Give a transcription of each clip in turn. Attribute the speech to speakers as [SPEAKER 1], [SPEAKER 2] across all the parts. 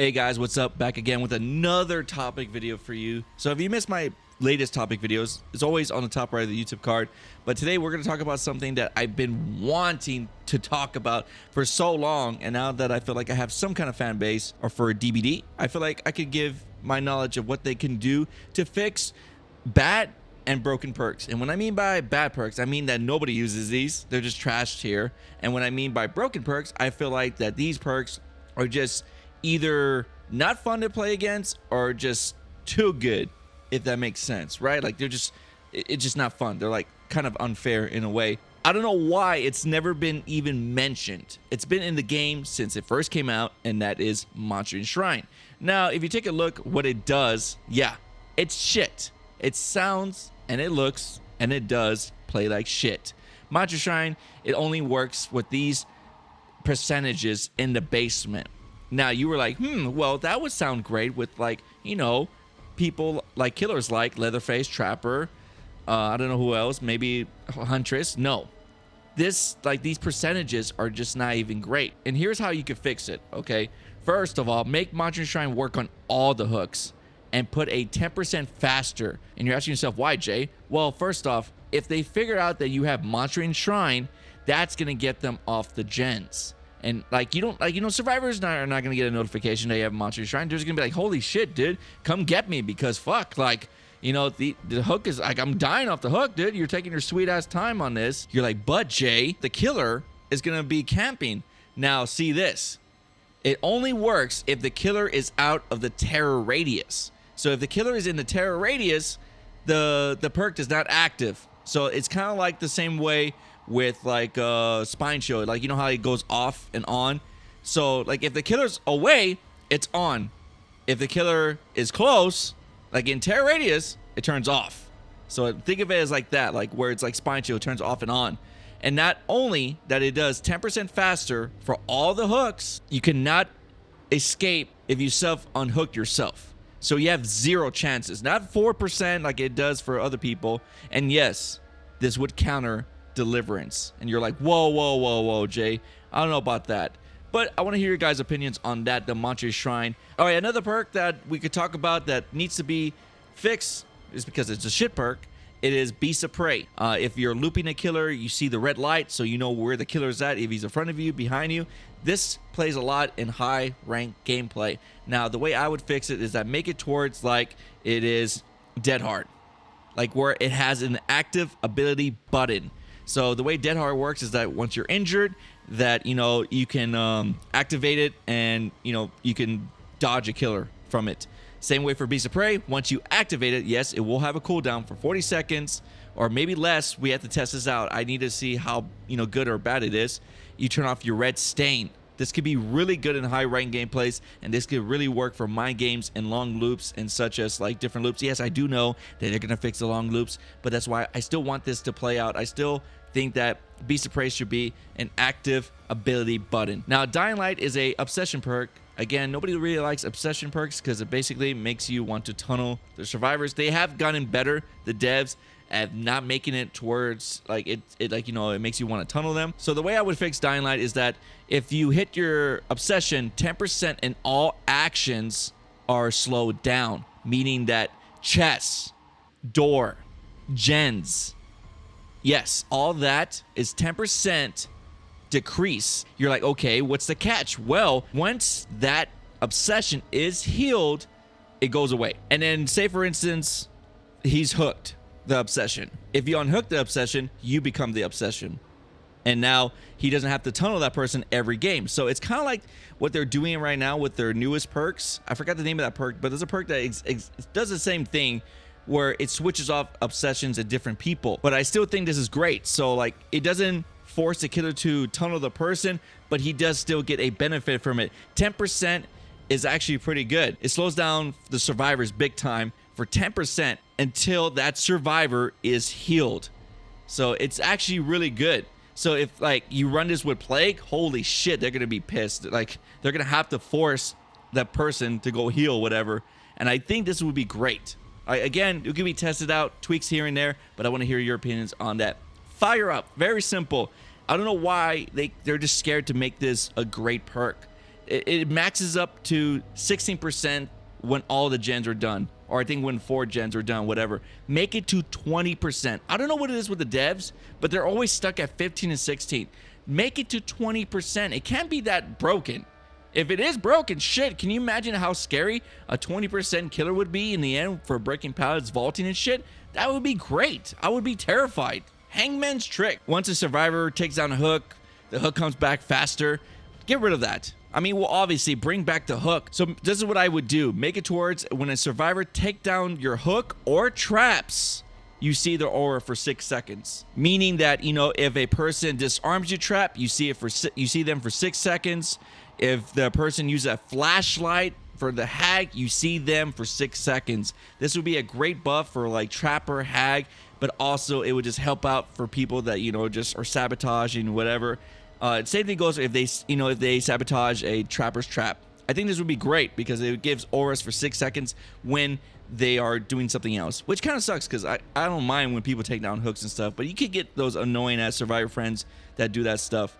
[SPEAKER 1] Hey guys, what's up? Back again with another topic video for you. So if you missed my latest topic videos, it's always on the top right of the YouTube card. But today we're going to talk about something that I've been wanting to talk about for so long. And now that I feel like I have some kind of fan base, or for DBD, I feel like I could give my knowledge of what they can do to fix bad and broken perks. And when I mean by bad perks, I mean that nobody uses these. They're just trashed here. And when I mean by broken perks, I feel like that these perks are just either not fun to play against or just too good, if that makes sense, right? Like it's just not fun. They're like kind of unfair in a way. I don't know why it's never been even mentioned. It's been in the game since it first came out, and that is Monster Shrine. Now, if you take a look what it does, yeah, it's shit. It sounds and it looks and it does play like shit. Monster Shrine, it only works with these percentages in the basement. Now, you were like, well, that would sound great with, like, you know, people like killers like Leatherface, Trapper, I don't know who else, maybe Huntress. No, these percentages are just not even great. And here's how you can fix it, okay? First of all, make Monster Shrine work on all the hooks and put a 10% faster. And you're asking yourself, why, Jay? Well, first off, if they figure out that you have Monster Shrine, that's going to get them off the gens. And like, you don't, like, you know, survivors are not gonna get a notification that you have Monster Shrine. They're just gonna be like, holy shit, dude, come get me, because fuck, like, you know, the hook is like, I'm dying off the hook, dude. You're taking your sweet ass time on this. You're like, but Jay, the killer is gonna be camping. Now, see this. It only works if the killer is out of the terror radius. So if the killer is in the terror radius, the perk is not active. So it's kind of like the same way with like Spine Shield, like, you know how it goes off and on. So like, if the killer's away, it's on. If the killer is close, like in terror radius, it turns off. So think of it as like that, like where it's like Spine Shield turns off and on. And not only that, it does 10% faster for all the hooks. You cannot escape if you self unhooked yourself. So you have 0 chances, not 4% like it does for other people. And yes, this would counter Deliverance. And you're like, whoa, Jay, I don't know about that. But I want to hear your guys' opinions on that, the Monster Shrine. All right, another perk that we could talk about that needs to be fixed is because it's a shit perk. It is Beast of Prey. If you're looping a killer, you see the red light, so you know where the killer's at. If he's in front of you, behind you, this plays a lot in high rank gameplay. Now, the way I would fix it is that make it towards like it is Dead Hard, like where it has an active ability button. So the way Dead Hard works is that once you're injured, that, you know, you can activate it, and, you know, you can dodge a killer from it. Same way for Beast of Prey. Once you activate it, yes, it will have a cooldown for 40 seconds or maybe less. We have to test this out. I need to see how, you know, good or bad it is. You turn off your red stain. This could be really good in high rank gameplays, and this could really work for mind games and long loops and such as like different loops. Yes, I do know that they're gonna fix the long loops, but that's why I still want this to play out. I still think that Beast of Prey should be an active ability button. Now, Dying Light is a obsession perk. Again, nobody really likes obsession perks because it basically makes you want to tunnel the survivors. They have gotten better, the devs, at not making it towards like it like, you know, it makes you want to tunnel them. So the way I would fix Dying Light is that if you hit your obsession, 10% in all actions are slowed down, meaning that chests, door, gens, yes, all that is 10% decrease. You're like, okay, what's the catch? Well, once that obsession is healed, it goes away. And then say, for instance, he's hooked the obsession. If you unhook the obsession, you become the obsession. And now he doesn't have to tunnel that person every game. So it's kind of like what they're doing right now with their newest perks. I forgot the name of that perk, but there's a perk that does the same thing, where it switches off obsessions at different people. But I still think this is great. So like, it doesn't force the killer to tunnel the person, but he does still get a benefit from it. 10% is actually pretty good. It slows down the survivors big time for 10% until that survivor is healed. So it's actually really good. So if like you run this with Plague, holy shit, they're gonna be pissed. Like, they're gonna have to force that person to go heal, whatever. And I think this would be great. Again, it can be tested out, tweaks here and there, but I want to hear your opinions on that. Fire Up, very simple. I don't know why they're just scared to make this a great perk. it maxes up to 16% when all the gens are done, or I think when 4 gens are done, whatever. Make it to 20%. I don't know what it is with the devs, but they're always stuck at 15 and 16. Make it to 20%. It can't be that broken. If it is broken, shit, can you imagine how scary a 20% killer would be in the end for breaking pallets, vaulting and shit? That would be great. I would be terrified. Hangman's trick. Once a survivor takes down a hook, the hook comes back faster. Get rid of that. I mean, we'll obviously bring back the hook. So this is what I would do. Make it towards when a survivor take down your hook or traps, you see their aura for 6 seconds. Meaning that, you know, if a person disarms your trap, you see them for 6 seconds. If the person uses a flashlight for the hag, you see them for 6 seconds. This would be a great buff for like trapper, hag, but also it would just help out for people that, you know, just are sabotaging whatever. Same thing goes if they sabotage a trapper's trap. I think this would be great because it gives auras for 6 seconds when they are doing something else, which kind of sucks because I don't mind when people take down hooks and stuff, but you could get those annoying ass survivor friends that do that stuff.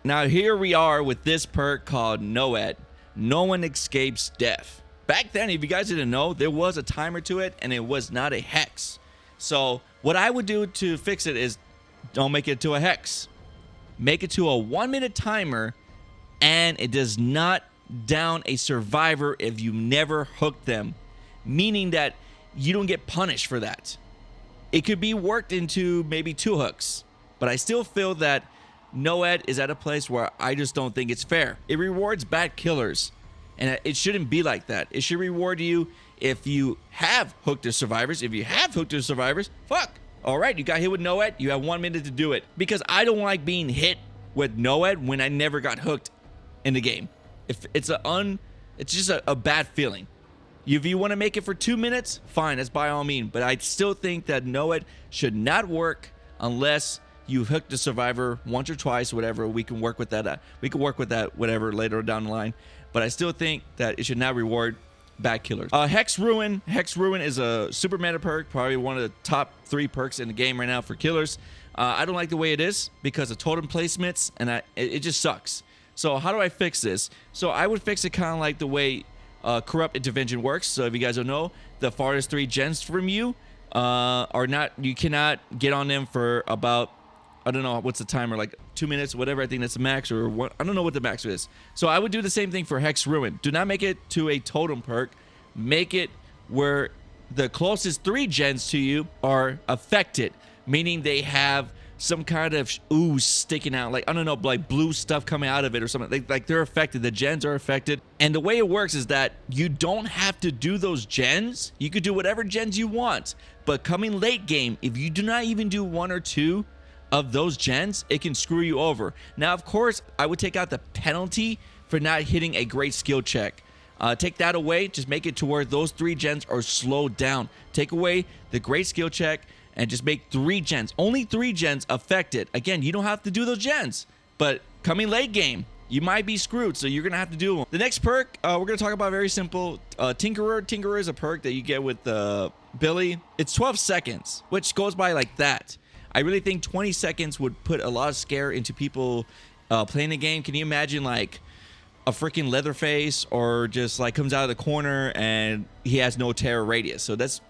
[SPEAKER 1] Now here we are with this perk called Noed. No one escapes death. Back then, if you guys didn't know, there was a timer to it and it was not a hex. So what I would do to fix it is don't make it to a hex. Make it to a 1-minute timer, and it does not down a survivor if you never hooked them. Meaning that you don't get punished for that. It could be worked into maybe 2 hooks. But I still feel that Noed is at a place where I just don't think it's fair. It rewards bad killers, and it shouldn't be like that. It should reward you if you have hooked the survivors. If you have hooked the survivors, fuck. All right, you got hit with Noed, you have 1 minute to do it. Because I don't like being hit with Noed when I never got hooked in the game. If it's just a bad feeling. If you want to make it for 2 minutes, fine, that's by all means. But I still think that Noed should not work unless you hooked the survivor once or twice, whatever. We can work with that. Whatever later down the line. But I still think that it should not reward bad killers. Hex Ruin. Hex Ruin is a super meta perk, probably one of the top 3 perks in the game right now for killers. I don't like the way it is because of totem placements, and it just sucks. So how do I fix this? So I would fix it kind of like the way corrupt intervention works. So if you guys don't know, the farthest 3 gens from you are not. You cannot get on them for about, I don't know what's the timer, like 2 minutes, whatever. I think that's the max, or what, I don't know what the max is. So I would do the same thing for Hex Ruin. Do not make it to a totem perk. Make it where the closest 3 gens to you are affected, meaning they have some kind of ooze sticking out, like I don't know, like blue stuff coming out of it or something. Like they're affected. The gens are affected. And the way it works is that you don't have to do those gens. You could do whatever gens you want. But coming late game, if you do not even do 1 or 2 of those gens, it can screw you over. Now, of course, I would take out the penalty for not hitting a great skill check. Take that away. Just make it to where those 3 gens are slowed down. Take away the great skill check and just make 3 gens. Only 3 gens affected. Again, you don't have to do those gens. But coming late game, you might be screwed, so you're going to have to do them. The next perk, we're going to talk about very simple. Tinkerer. Tinkerer is a perk that you get with Billy. It's 12 seconds, which goes by like that. I really think 20 seconds would put a lot of scare into people playing the game. Can you imagine like a freaking Leatherface, or just like comes out of the corner and he has no terror radius? So that's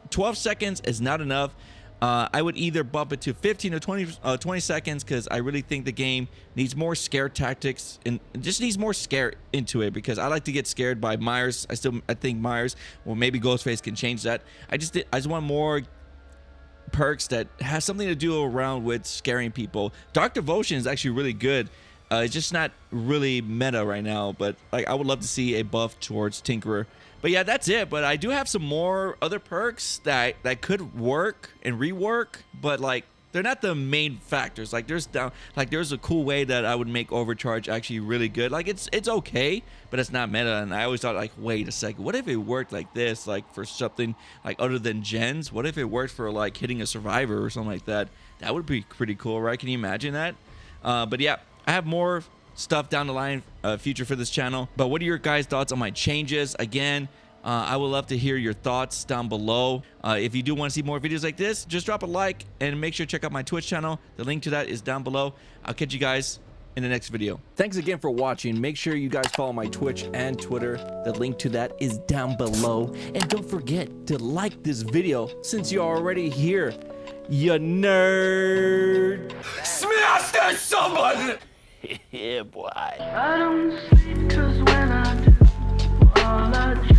[SPEAKER 1] 12 seconds is not enough. I would either bump it to 15 or 20 seconds, because I really think the game needs more scare tactics and just needs more scare into it, because I like to get scared by Myers. I think Myers, or maybe Ghostface, can change that. I just want more perks that has something to do around with scaring people. Dark Devotion is actually really good. It's just not really meta right now, but like I would love to see a buff towards Tinkerer. But yeah, that's it. But I do have some more other perks that could work and rework, but like they're not the main factors. Like there's a cool way that I would make Overcharge actually really good. Like it's okay, but it's not meta. And I always thought, like, wait a second, what if it worked like this, like for something like other than gens? What if it worked for like hitting a survivor or something like that? That would be pretty cool, right? Can you imagine that? But yeah, I have more stuff down the line future for this channel. But what are your guys' thoughts on my changes? Again, I would love to hear your thoughts down below. If you do want to see more videos like this, just drop a like and make sure to check out my Twitch channel. The link to that is down below. I'll catch you guys in the next video. Thanks again for watching. Make sure you guys follow my Twitch and Twitter. The link to that is down below. And don't forget to like this video since you're already here, you nerd. Smash that someone! Yeah, boy.
[SPEAKER 2] I don't sleep 'cause when I do, all I do